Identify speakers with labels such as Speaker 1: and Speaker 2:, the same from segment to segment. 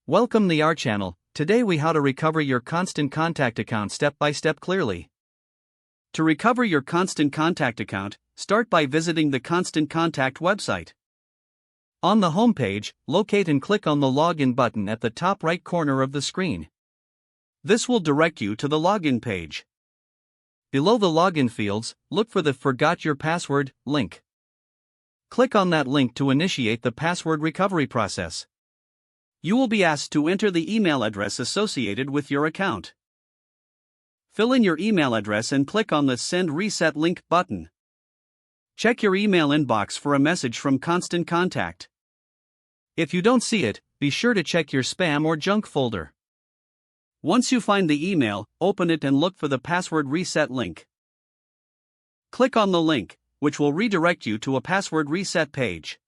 Speaker 1: Welcome to our channel. Today we how to recover your Constant Contact account step by step clearly. To recover your Constant Contact account, start by visiting the Constant Contact website. On the home page, locate and click on the login button at the top right corner of the screen. This will direct you to the login page. Below the login fields, look for the Forgot Your Password link. Click on that link to initiate the password recovery process. You will be asked to enter the email address associated with your account. Fill in your email address and click on the Send Reset Link button. Check your email inbox for a message from Constant Contact. If you don't see it, be sure to check your spam or junk folder. Once you find the email, open it and look for the password reset link. Click on the link, which will redirect you to a password reset page.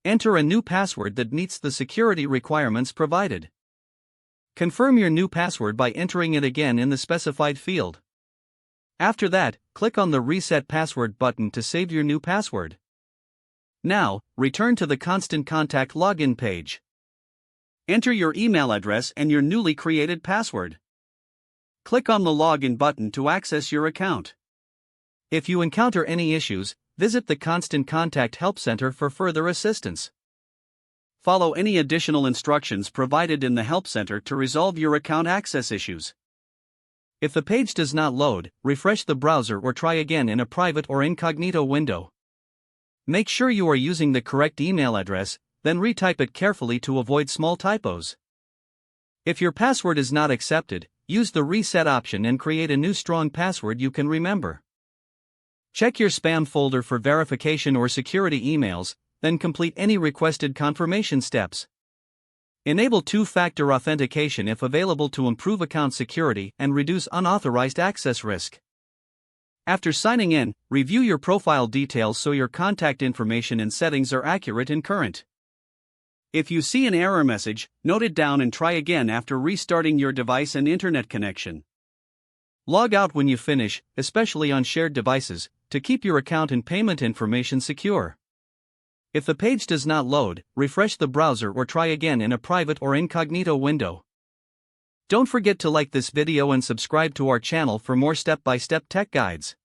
Speaker 1: Enter a new password that meets the security requirements provided. Confirm your new password by entering it again in the specified field. After that, click on the Reset Password button to save your new password. Now, return to the Constant Contact login page. Enter your email address and your newly created password. Click on the Login button to access your account. If you encounter any issues, visit the Constant Contact Help Center for further assistance. Follow any additional instructions provided in the Help Center to resolve your account access issues. If the page does not load, refresh the browser or try again in a private or incognito window. Make sure you are using the correct email address, then retype it carefully to avoid small typos. If your password is not accepted, use the reset option and create a new strong password you can remember. Check your spam folder for verification or security emails, then complete any requested confirmation steps. Enable two-factor authentication if available to improve account security and reduce unauthorized access risk. After signing in, review your profile details so your contact information and settings are accurate and current. If you see an error message, note it down and try again after restarting your device and internet connection. Log out when you finish, especially on shared devices, to keep your account and payment information secure. If the page does not load, refresh the browser or try again in a private or incognito window. Don't forget to like this video and subscribe to our channel for more step-by-step tech guides.